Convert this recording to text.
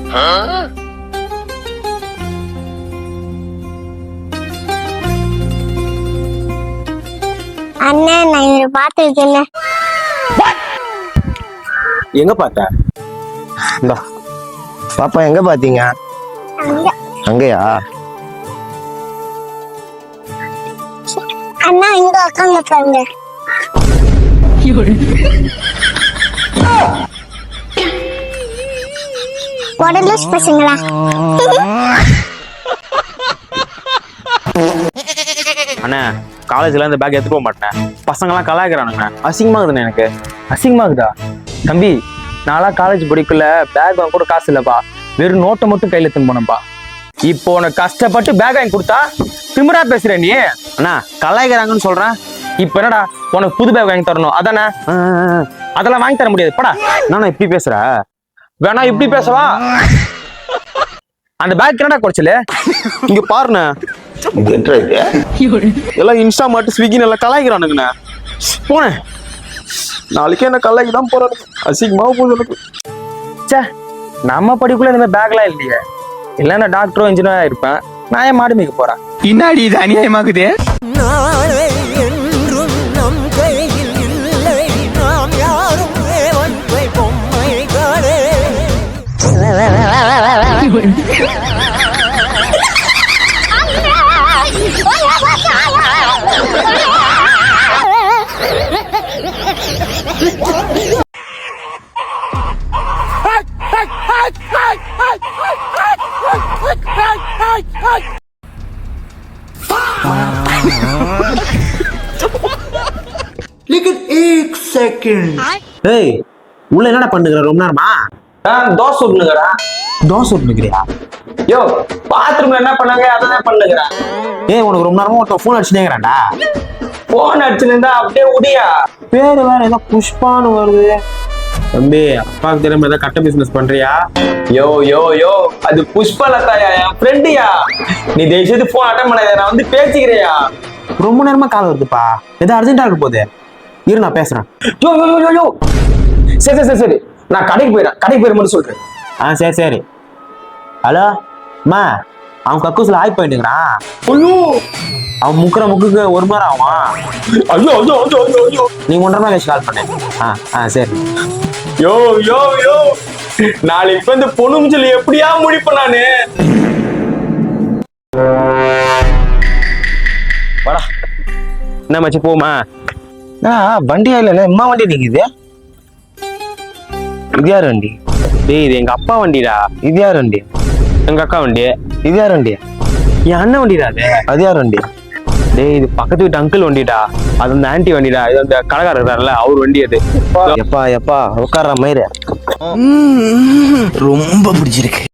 அண்ணா நான் இவரை பார்த்துருக்கேன். எங்க பார்த்த? பாப்பா எங்க பாத்தீங்க? அங்கயா? அண்ணா இங்க உட்காந்து பாருங்க. உடலூஸ் பசங்களா? அண்ணா காலேஜ்ல இந்த பேக் எடுத்து போக மாட்டேன். பசங்கெல்லாம் கலாய்க்கிறானுங்க. அசிங்கமாகுதுண்ணே எனக்கு. அசிங்கமாகுதா? தம்பி நான்லாம் காலேஜ் படிக்கல, பேக் வாங்க கூட காசு இல்லப்பா. வெறும் நோட்டை மட்டும் கையில எடுத்துன்னு போனப்பா. இப்போ உனக்கு கஷ்டப்பட்டு பேக் வாங்கி கொடுத்தா திமிரா பேசுற நீ? அண்ணா கலாய்க்கிறாங்கன்னு சொல்றேன். இப்ப என்னடா உனக்கு புது பேக் வாங்கி தரணும் அதானே? அதெல்லாம் வாங்கி தர முடியாது. படா. நான் இப்படி பேசுற? வேணா இப்படி பேசவா? அந்த பேக் என்னடா குறைச்சல? இங்க பாருண்ணே, எல்லாம் இன்ஸ்டா மாட்டு ஸ்விக்கி நல்லா கலாய்க்கிறானுங்கண்ணே. போனேன் நாளைக்கே என்ன கலாய்க்கு தான் போறாரு. அசிங்கமா போகுது எனக்கு. சே, நம்ம படிக்குள்ள இந்த மாதிரி பேக்லாம் இல்லையே. இல்ல நான் டாக்டரோ இன்ஜினியரா இருப்பேன். நான் ஏன் மாடு மேய்க்க போறேன்? பின்னாடி இது அநியாயமாகுது. ஏய் உள்ள என்னடா பண்ணுகிற ரொம்ப நேரமா? தோசை சுட்டுனுங்கடா. தோசை விட்டுக்கிறியா? யோ பாத்ரூம்ல என்ன பண்ணாங்க அதான் பண்ணுகிறேன். ஏய் உனக்கு ரொம்ப நேரமா ஒருத்தன் ஃபோன் அடிச்சுனேங்கிறான்டா. போன் அடிச்சுருந்தா அப்படியே உடியா. பேரு வேற ஏதோ புஷ்பான்னு வருது. தம்பி அப்பாவுக்கு தெரியாம ஏதாவது கட்ட பிசினஸ் பண்றியா? யோ யோ யோ அது புஷ்பலதாயா, என் ஃப்ரெண்டியா. நீ தயவுசெய்து போன் அட்டன் பண்ணாத, நான் வந்து பேசிக்கிறியா. ரொம்ப நேரமா கால் வருதுப்பா. ஏதோ அர்ஜென்டா இருக்க போகுது. இரு நான் பேசுறேன். யோ யோ யோ யோ சரி சரி சரி சரி நான் கடைக்கு போயிடுறேன் சொல்றேன். சரி சரி. ஹலோ அம்மா, அவன் கக்கூஸ்ல ஆய் போயிட்டுக்கிறான். ஐயோ அவன் முக்குற முக்குக்கு 1 மணி நேரம் ஆகும். ஐயோ ஐயோ ஐயோ ஐயோ ஐயோ நீ 1.5 மணி கழிச்சு கால் பண்ணு. சரி. யோ யோ யோ நாளைக்கு வந்து பொண்ணுமிச்சல் எப்படியா முடிப்பேன் நானு. வாடா என்ன மச்சி போமா? வண்டியா இல்ல அம்மா வண்டி நிக்குது. இது யார் வண்டி? டேய் இது எங்க அப்பா வண்டிடா. இது யார் வண்டி? எங்க அக்கா வண்டி. இது யார் வண்டி? என் அண்ணன் வண்டிடா அது. அது யார் வண்டி? டேய் இது பக்கத்து வீட்டு அங்கிள் வண்டிடா. அது அந்த ஆன்டி வண்டிடா. இது அந்த கடைக்காரர் இருக்காருல்ல அவர் வண்டி அது. எப்பா உட்கார்ற மயிறு ரொம்ப பிடிச்சிருக்கு.